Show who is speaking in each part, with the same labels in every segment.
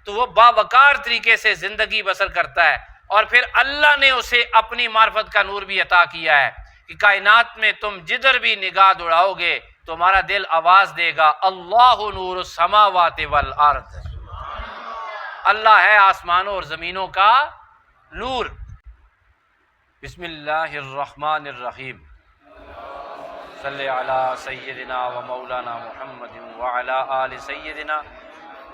Speaker 1: تو وہ باوقار طریقے سے زندگی بسر کرتا ہے، اور پھر اللہ نے اسے اپنی معرفت کا نور بھی عطا کیا ہے کہ کائنات میں تم جدھر بھی نگاہ دوڑاؤ گے تمہارا دل آواز دے گا اللہ نور السماوات والارض، اللہ ہے آسمانوں اور زمینوں کا نور۔ بسم اللہ الرحمن الرحیم، صلی علی سیدنا و مولانا محمد وعلی آل سیدنا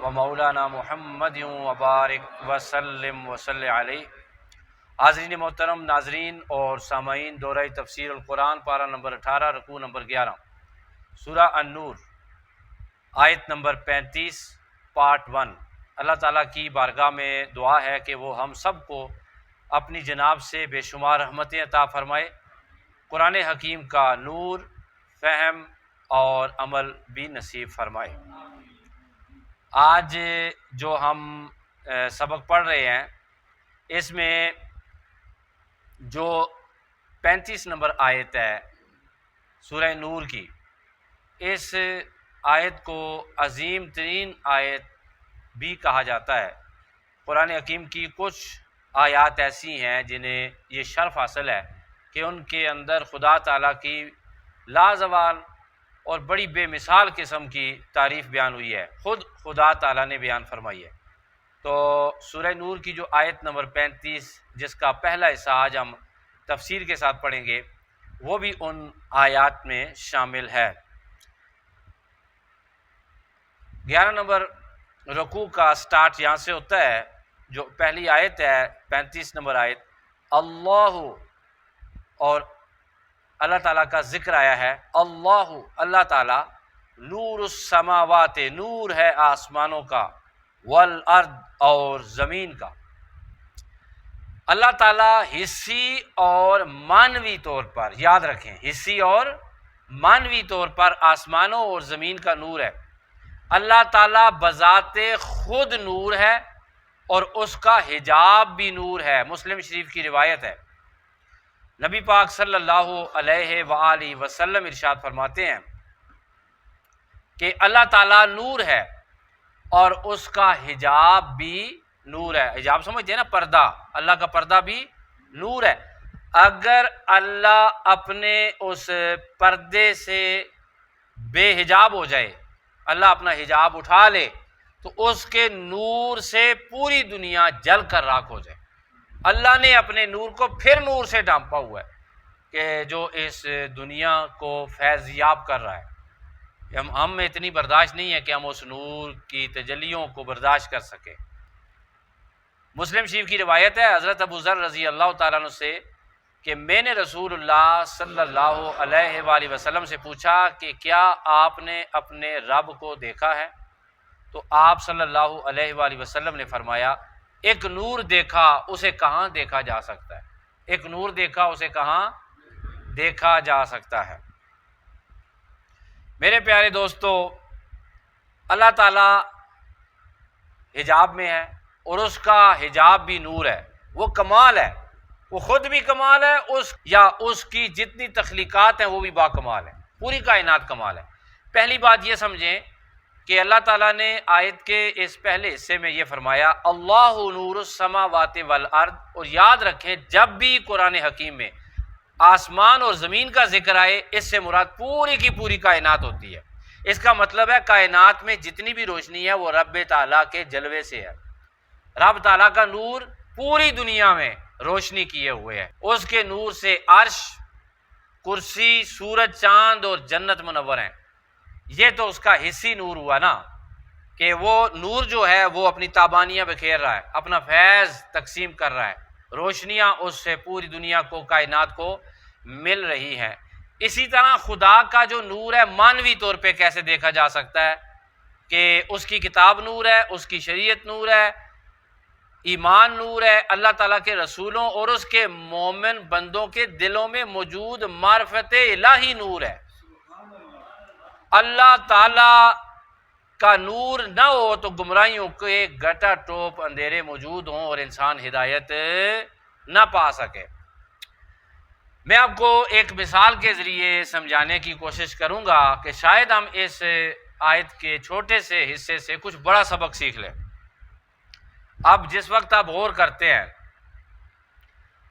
Speaker 1: و مولانا محمد وبارک وسلم وصلی علیہ۔ حاضرین محترم، ناظرین اور سامعین، دورہ تفسیر القرآن پارہ نمبر 18 رکوع نمبر 11 سورہ النور آیت نمبر 35 پارٹ 1۔ اللہ تعالیٰ کی بارگاہ میں دعا ہے کہ وہ ہم سب کو اپنی جناب سے بے شمار رحمتیں عطا فرمائے، قرآن حکیم کا نور، فہم اور عمل بھی نصیب فرمائے۔ آج جو ہم سبق پڑھ رہے ہیں اس میں جو 35 نمبر آیت ہے سورہ نور کی، اس آیت کو عظیم ترین آیت بھی کہا جاتا ہے۔ قرآن حکیم کی کچھ آیات ایسی ہیں جنہیں یہ شرف حاصل ہے کہ ان کے اندر خدا تعالیٰ کی لازوال اور بڑی بے مثال قسم کی تعریف بیان ہوئی ہے، خود خدا تعالیٰ نے بیان فرمائی ہے۔ تو سورہ نور کی جو آیت نمبر 35 جس کا پہلا حصہ آج ہم تفسیر کے ساتھ پڑھیں گے وہ بھی ان آیات میں شامل ہے۔ 11 نمبر رکوع کا سٹارٹ یہاں سے ہوتا ہے، جو پہلی آیت ہے 35 نمبر آیت، اللہ، اور اللہ تعالیٰ کا ذکر آیا ہے۔ اللہ تعالیٰ، نور السماوات، نور ہے آسمانوں کا، والارض، اور زمین کا۔ اللہ تعالیٰ حصی اور معنوی طور پر، یاد رکھیں، حصی اور معنوی طور پر آسمانوں اور زمین کا نور ہے۔ اللہ تعالیٰ بذات خود نور ہے اور اس کا حجاب بھی نور ہے۔ مسلم شریف کی روایت ہے، نبی پاک صلی اللہ علیہ وآلہ وسلم ارشاد فرماتے ہیں کہ اللہ تعالیٰ نور ہے اور اس کا حجاب بھی نور ہے۔ حجاب سمجھتے ہیں نا، پردہ، اللہ کا پردہ بھی نور ہے۔ اگر اللہ اپنے اس پردے سے بے حجاب ہو جائے، اللہ اپنا حجاب اٹھا لے تو اس کے نور سے پوری دنیا جل کر راکھ ہو جائے۔ اللہ نے اپنے نور کو پھر نور سے ڈھانپا ہوا ہے کہ جو اس دنیا کو فیض یاب کر رہا ہے۔ ہم میں اتنی برداشت نہیں ہے کہ ہم اس نور کی تجلیوں کو برداشت کر سکیں۔ مسلم شریف کی روایت ہے حضرت ابو ذر رضی اللہ تعالیٰ عنہ سے کہ میں نے رسول اللہ صلی اللہ علیہ وآلہ وسلم سے پوچھا کہ کیا آپ نے اپنے رب کو دیکھا ہے؟ تو آپ صلی اللہ علیہ وآلہ وسلم نے فرمایا، ایک نور دیکھا، اسے کہاں دیکھا جا سکتا ہے؟ ایک نور دیکھا، اسے کہاں دیکھا جا سکتا ہے؟ میرے پیارے دوستو، اللہ تعالیٰ حجاب میں ہے اور اس کا حجاب بھی نور ہے۔ وہ کمال ہے، وہ خود بھی کمال ہے، اس کی جتنی تخلیقات ہیں وہ بھی با کمال ہے، پوری کائنات کمال ہے۔ پہلی بات یہ سمجھیں کہ اللہ تعالیٰ نے آیت کے اس پہلے حصے میں یہ فرمایا اللہ نور السماوات والارض، اور یاد رکھیں جب بھی قرآن حکیم میں آسمان اور زمین کا ذکر آئے اس سے مراد پوری کی پوری کائنات ہوتی ہے۔ اس کا مطلب ہے کائنات میں جتنی بھی روشنی ہے وہ رب تعالیٰ کے جلوے سے ہے۔ رب تعالیٰ کا نور پوری دنیا میں روشنی کیے ہوئے ہے، اس کے نور سے عرش، کرسی، سورج، چاند اور جنت منور ہیں۔ یہ تو اس کا حصی نور ہوا نا، کہ وہ نور جو ہے وہ اپنی تابانیاں بکھیر رہا ہے، اپنا فیض تقسیم کر رہا ہے، روشنیاں اس سے پوری دنیا کو، کائنات کو مل رہی ہیں۔ اسی طرح خدا کا جو نور ہے معنوی طور پہ کیسے دیکھا جا سکتا ہے کہ اس کی کتاب نور ہے، اس کی شریعت نور ہے، ایمان نور ہے، اللہ تعالیٰ کے رسولوں اور اس کے مومن بندوں کے دلوں میں موجود معرفت الہی نور ہے۔ اللہ تعالیٰ کا نور نہ ہو تو گمراہیوں کے گٹا ٹوپ اندھیرے موجود ہوں اور انسان ہدایت نہ پا سکے۔ میں آپ کو ایک مثال کے ذریعے سمجھانے کی کوشش کروں گا کہ شاید ہم اس آیت کے چھوٹے سے حصے سے کچھ بڑا سبق سیکھ لیں۔ اب جس وقت آپ غور کرتے ہیں،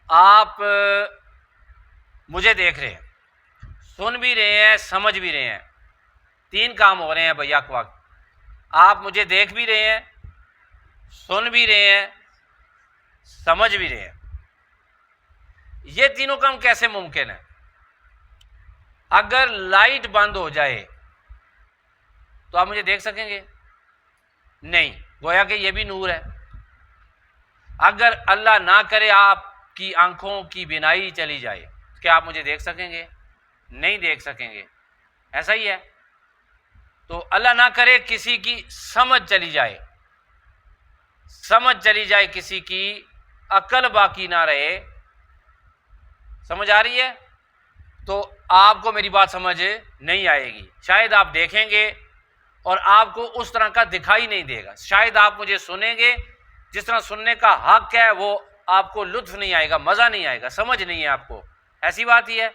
Speaker 1: آپ مجھے دیکھ رہے ہیں، سن بھی رہے ہیں، سمجھ بھی رہے ہیں، تین کام ہو رہے ہیں بھیا کے وقت۔ آپ مجھے دیکھ بھی رہے ہیں، سن بھی رہے ہیں، سمجھ بھی رہے ہیں۔ یہ تینوں کام کیسے ممکن ہے؟ اگر لائٹ بند ہو جائے تو آپ مجھے دیکھ سکیں گے؟ نہیں، گویا کہ یہ بھی نور ہے۔ اگر اللہ نہ کرے آپ کی آنکھوں کی بینائی چلی جائے، کیا آپ مجھے دیکھ سکیں گے؟ نہیں دیکھ سکیں گے، ایسا ہی ہے۔ تو اللہ نہ کرے کسی کی سمجھ چلی جائے، سمجھ چلی جائے کسی کی، عقل باقی نہ رہے، سمجھ آ رہی ہے؟ تو آپ کو میری بات سمجھ نہیں آئے گی۔ شاید آپ دیکھیں گے اور آپ کو اس طرح کا دکھائی نہیں دے گا، شاید آپ مجھے سنیں گے جس طرح سننے کا حق ہے، وہ آپ کو لطف نہیں آئے گا، مزہ نہیں آئے گا، سمجھ نہیں ہے آپ کو، ایسی بات ہی ہے۔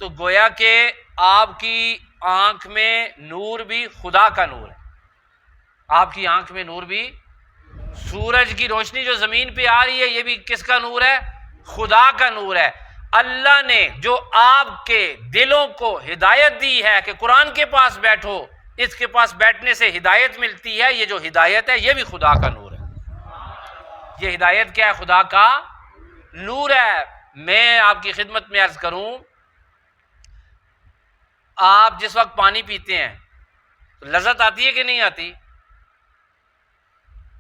Speaker 1: تو گویا کہ آپ کی آنکھ میں نور بھی خدا کا نور ہے، آپ کی آنکھ میں نور بھی، سورج کی روشنی جو زمین پہ آ رہی ہے یہ بھی کس کا نور ہے؟ خدا کا نور ہے۔ اللہ نے جو آپ کے دلوں کو ہدایت دی ہے کہ قرآن کے پاس بیٹھو، اس کے پاس بیٹھنے سے ہدایت ملتی ہے، یہ جو ہدایت ہے یہ بھی خدا کا نور ہے۔ یہ ہدایت کیا ہے؟ خدا کا نور ہے۔ میں آپ کی خدمت میں عرض کروں، آپ جس وقت پانی پیتے ہیں تو لذت آتی ہے کہ نہیں آتی؟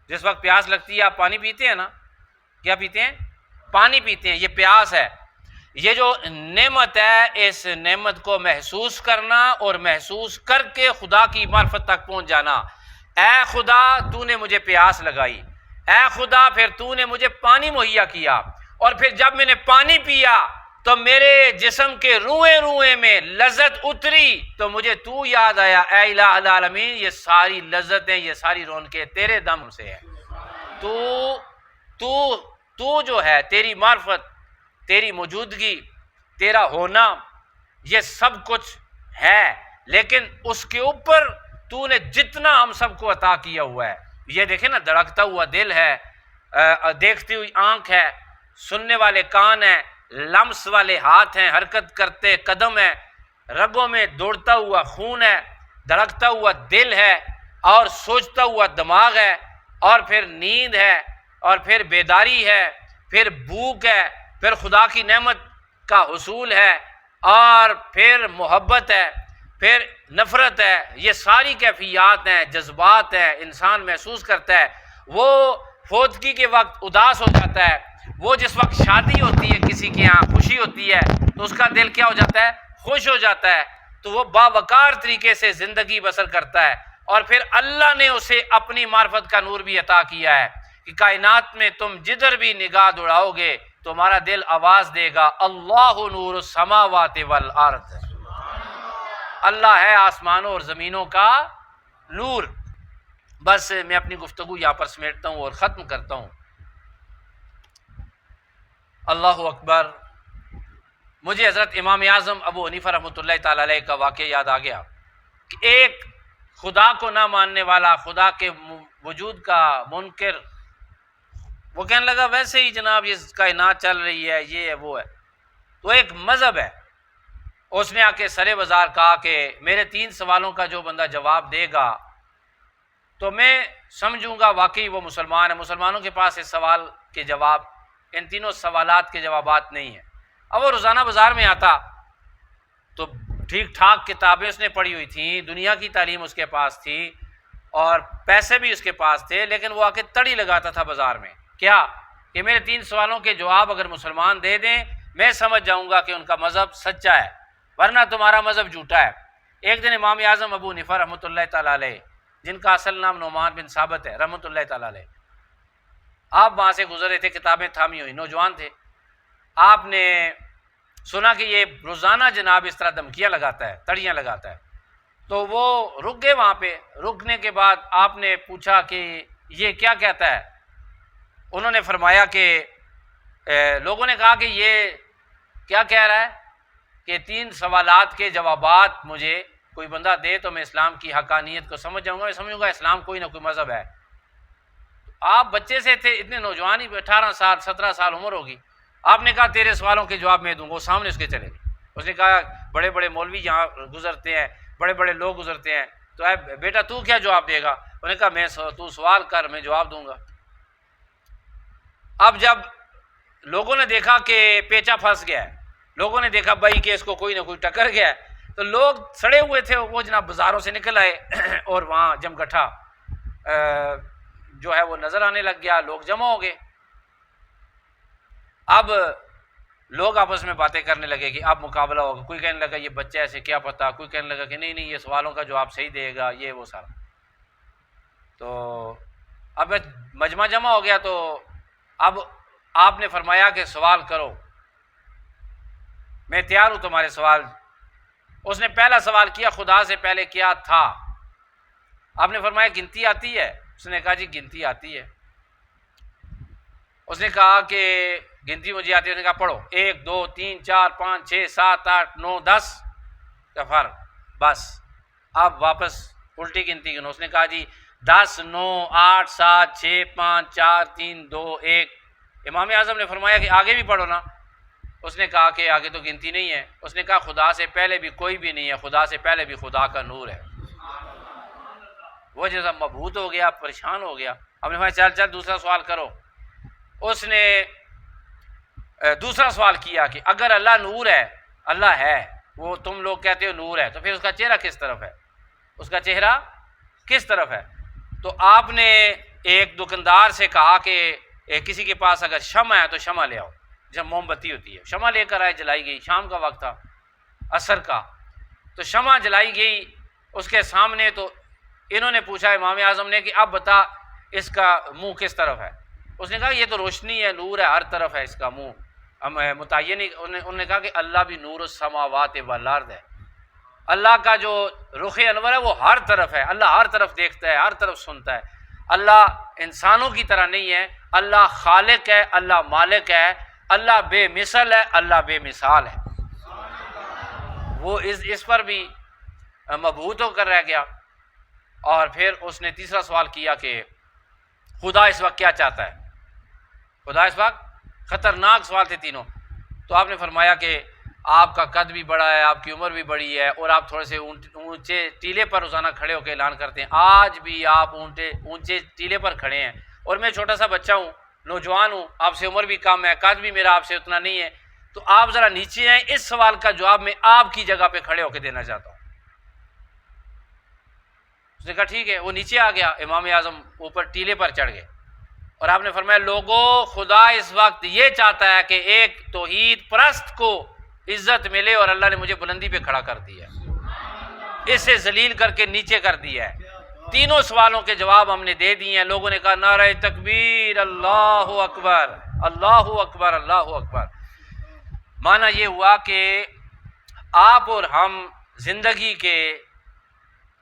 Speaker 1: جس وقت پیاس لگتی ہے آپ پانی پیتے ہیں نا، کیا پیتے ہیں؟ پانی پیتے ہیں، یہ پیاس ہے۔ یہ جو نعمت ہے، اس نعمت کو محسوس کرنا اور محسوس کر کے خدا کی معرفت تک پہنچ جانا۔ اے خدا تو نے مجھے پیاس لگائی، اے خدا پھر تو نے مجھے پانی مہیا کیا، اور پھر جب میں نے پانی پیا تو میرے جسم کے روئیں روئیں میں لذت اتری، تو مجھے تو یاد آیا، اے الہ العالمین یہ ساری لذتیں، یہ ساری رونقیں تیرے دم سے ہے۔ تو جو ہے، تیری معرفت، تیری موجودگی، تیرا ہونا، یہ سب کچھ ہے، لیکن اس کے اوپر تو نے جتنا ہم سب کو عطا کیا ہوا ہے، یہ دیکھیں نا، دھڑکتا ہوا دل ہے، دیکھتی ہوئی آنکھ ہے، سننے والے کان ہیں، لمس والے ہاتھ ہیں، حرکت کرتے قدم ہے، رگوں میں دوڑتا ہوا خون ہے، دھڑکتا ہوا دل ہے، اور سوچتا ہوا دماغ ہے، اور پھر نیند ہے، اور پھر بیداری ہے، پھر بھوک ہے، پھر خدا کی نعمت کا حصول ہے، اور پھر محبت ہے، پھر نفرت ہے۔ یہ ساری کیفیات ہیں، جذبات ہیں، انسان محسوس کرتا ہے۔ وہ فوتگی کے وقت اداس ہو جاتا ہے، وہ جس وقت شادی ہوتی ہے کسی کے یہاں، خوشی ہوتی ہے تو اس کا دل کیا ہو جاتا ہے؟ خوش ہو جاتا ہے، تو وہ باوقار طریقے سے زندگی بسر کرتا ہے۔ اور پھر اللہ نے اسے اپنی معرفت کا نور بھی عطا کیا ہے کہ کائنات میں تم جدھر بھی نگاہ دوڑاؤ گے تمہارا دل آواز دے گا، اللہ نور السماوات والارض، اللہ ہے آسمانوں اور زمینوں کا نور۔ بس میں اپنی گفتگو یہاں پر سمیٹتا ہوں اور ختم کرتا ہوں۔ اللہ اکبر۔ مجھے حضرت امام اعظم ابو حنیفہ رحمۃ اللہ تعالی علیہ کا واقعہ یاد آ گیا کہ ایک خدا کو نہ ماننے والا، خدا کے وجود کا منکر، وہ کہنے لگا ویسے ہی جناب یہ کائنات چل رہی ہے، یہ ہے وہ ہے، تو ایک مذہب ہے۔ اس نے آ کے سرے بازار کہا کہ میرے 3 سوالوں کا جو بندہ جواب دے گا تو میں سمجھوں گا واقعی وہ مسلمان ہے۔ مسلمانوں کے پاس اس سوال کے جواب، ان تینوں سوالات کے جوابات نہیں ہیں۔ اب وہ روزانہ بازار میں آتا تو ٹھیک ٹھاک کتابیں اس نے پڑھی ہوئی تھیں، دنیا کی تعلیم اس کے پاس تھی، اور پیسے بھی اس کے پاس تھے، لیکن وہ آ کے تڑی لگاتا تھا بازار میں، کیا کہ میرے 3 سوالوں کے جواب اگر مسلمان دے دیں میں سمجھ جاؤں گا کہ ان کا مذہب سچا ہے، ورنہ تمہارا مذہب جھوٹا ہے۔ ایک دن امام اعظم ابو حنیفہ رحمۃ اللہ تعالیٰ علیہ، جن کا اصل نام نعمان بن ثابت ہے رحمۃ اللہ تعالیٰ علیہ، آپ وہاں سے گزر رہے تھے، کتابیں تھامی ہوئی، نوجوان تھے۔ آپ نے سنا کہ یہ روزانہ جناب اس طرح دھمکیاں لگاتا ہے، تڑیاں لگاتا ہے، تو وہ رک گئے وہاں پہ۔ رکنے کے بعد آپ نے پوچھا کہ یہ کیا کہتا ہے؟ انہوں نے فرمایا کہ لوگوں نے کہا کہ یہ کیا کہہ رہا ہے کہ 3 سوالات کے جوابات مجھے کوئی بندہ دے تو میں اسلام کی حقانیت کو سمجھ جاؤں گا، میں سمجھوں گا اسلام کوئی نہ کوئی مذہب ہے۔ آپ بچے سے تھے، اتنے نوجوان ہی 18 سال 17 سال عمر ہوگی، آپ نے کہا تیرے سوالوں کے جواب میں دوں گا، وہ سامنے اس کے چلے گئے۔ اس نے کہا بڑے بڑے مولوی یہاں گزرتے ہیں، بڑے بڑے لوگ گزرتے ہیں، تو اے بیٹا تو کیا جواب دے گا؟ انہوں نے کہا تو سوال کر، میں جواب دوں گا۔ اب جب لوگوں نے دیکھا کہ پیچا پھنس گیا ہے، لوگوں نے دیکھا بھائی کہ اس کو کوئی نہ کوئی ٹکر گیا ہے، تو لوگ سڑے ہوئے تھے، وہ جناب بازاروں سے نکل آئے اور وہاں جم گٹھا جو ہے وہ نظر آنے لگ گیا، لوگ جمع ہو گئے۔ اب لوگ آپس میں باتیں کرنے لگے کہ اب مقابلہ ہوگا، کوئی کہنے لگا یہ بچہ ایسے کیا پتا، کوئی کہنے لگا کہ نہیں یہ سوالوں کا جواب صحیح دے گا، یہ وہ سارا۔ تو اب مجمع جمع ہو گیا، تو اب آپ نے فرمایا کہ سوال کرو، میں تیار ہوں تمہارے سوال۔ اس نے پہلا سوال کیا خدا سے پہلے کیا تھا؟ آپ نے فرمایا گنتی آتی ہے؟ اس نے کہا جی گنتی آتی ہے۔ اس نے کہا کہ گنتی مجھے آتی ہے؟ اس نے کہا پڑھو 1 2 3 4 5 6 7 8 9 10 کفر، بس اب واپس الٹی گنتی گنو۔ اس نے کہا جی 10 9 8 7 6 5 4 3 2 1۔ امام اعظم نے فرمایا کہ آگے بھی پڑھو نا۔ اس نے کہا کہ آگے تو گنتی نہیں ہے۔ اس نے کہا خدا سے پہلے بھی کوئی بھی نہیں ہے، خدا سے پہلے بھی خدا کا نور ہے۔ وہ جیسا مبہوت ہو گیا، پریشان ہو گیا۔ اب نے فرمایا چل دوسرا سوال کرو۔ اس نے دوسرا سوال کیا کہ اگر اللہ نور ہے، اللہ ہے، وہ تم لوگ کہتے ہو نور ہے، تو پھر اس کا چہرہ کس طرف ہے؟ اس کا چہرہ کس طرف ہے؟ تو آپ نے ایک دکاندار سے کہا کہ کسی کے پاس اگر شمع ہے تو شمع لے آؤ، جب موم بتی ہوتی ہے، شمع لے کر آئے، جلائی گئی، شام کا وقت تھا، عصر کا، تو شمع جلائی گئی اس کے سامنے۔ تو انہوں نے پوچھا امام اعظم نے کہ اب بتا اس کا منہ کس طرف ہے؟ اس نے کہا یہ تو روشنی ہے، نور ہے، ہر طرف ہے اس کا منہ، ہم متعین نہیں۔ انہوں نے کہا کہ اللہ بھی نور السماوات والارض ہے، اللہ کا جو رخ انور ہے وہ ہر طرف ہے، اللہ ہر طرف دیکھتا ہے، ہر طرف سنتا ہے۔ اللہ انسانوں کی طرح نہیں ہے، اللہ خالق ہے، اللہ مالک ہے، اللہ بے مثل ہے، اللہ بے مثال ہے۔ وہ اس پر بھی مبہوت ہو کر رہ گیا۔ اور پھر اس نے تیسرا سوال کیا کہ خدا اس وقت کیا چاہتا ہے؟ خدا اس وقت، خطرناک سوال تھے تینوں۔ تو آپ نے فرمایا کہ آپ کا قد بھی بڑا ہے، آپ کی عمر بھی بڑی ہے، اور آپ تھوڑے سے اونچے ٹیلے پر روزانہ کھڑے ہو کے اعلان کرتے ہیں۔ آج بھی آپ اونچے ٹیلے پر کھڑے ہیں، اور میں چھوٹا سا بچہ ہوں، نوجوان ہوں، آپ سے عمر بھی کم ہے، قد بھی میرا آپ سے اتنا نہیں ہے، تو آپ ذرا نیچے آئیں، اس سوال کا جواب میں آپ کی جگہ پہ کھڑے ہو کے دینا چاہتا ہوں۔ اس نے کہا ٹھیک ہے۔ وہ نیچے آ گیا، امام اعظم اوپر ٹیلے پر چڑھ گئے، اور آپ نے فرمایا لوگوں خدا اس وقت یہ چاہتا ہے کہ ایک توحید پرست کو عزت ملے، اور اللہ نے مجھے بلندی پہ کھڑا کر دیا ہے، اسے ذلیل کر کے نیچے کر دیا ہے۔ تینوں سوالوں کے جواب ہم نے دے دیے ہیں۔ لوگوں نے کہا نعرہ تکبیر، اللہ اکبر، اللہ اکبر، اللہ اکبر۔ معنی یہ ہوا کہ آپ اور ہم زندگی کے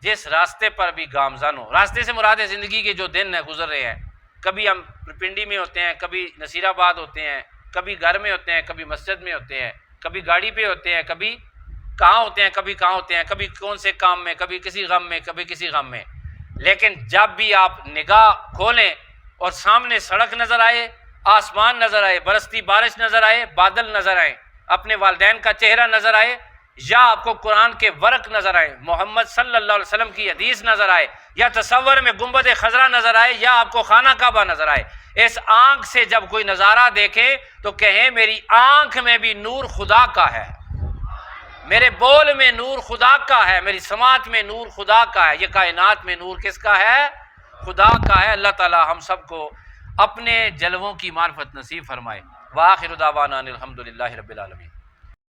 Speaker 1: جس راستے پر بھی گامزن ہو، راستے سے مراد ہے زندگی کے جو دن گزر رہے ہیں، کبھی ہم پنڈی میں ہوتے ہیں، کبھی نصیر آباد ہوتے ہیں، کبھی گھر میں ہوتے ہیں، کبھی مسجد میں ہوتے ہیں، کبھی گاڑی پہ ہوتے ہیں، کبھی کہاں ہوتے ہیں، کبھی کہاں ہوتے ہیں، کبھی کون سے کام میں، کبھی کسی غم میں، کبھی کسی غم میں۔ لیکن جب بھی آپ نگاہ کھولیں اور سامنے سڑک نظر آئے، آسمان نظر آئے، برستی بارش نظر آئے، بادل نظر آئے، اپنے والدین کا چہرہ نظر آئے، یا آپ کو قرآن کے ورق نظر آئے، محمد صلی اللہ علیہ وسلم کی حدیث نظر آئے، یا تصور میں گنبد خضرا نظر آئے، یا آپ کو خانہ کعبہ نظر آئے، اس آنکھ سے جب کوئی نظارہ دیکھیں تو کہیں میری آنکھ میں بھی نور خدا کا ہے، میرے بول میں نور خدا کا ہے، میری سماعت میں نور خدا کا ہے، یہ کائنات میں نور کس کا ہے؟ خدا کا ہے۔ اللہ تعالی ہم سب کو اپنے جلووں کی معرفت نصیب فرمائے۔ وآخر دعوانا ان الحمد للہ رب العالمین۔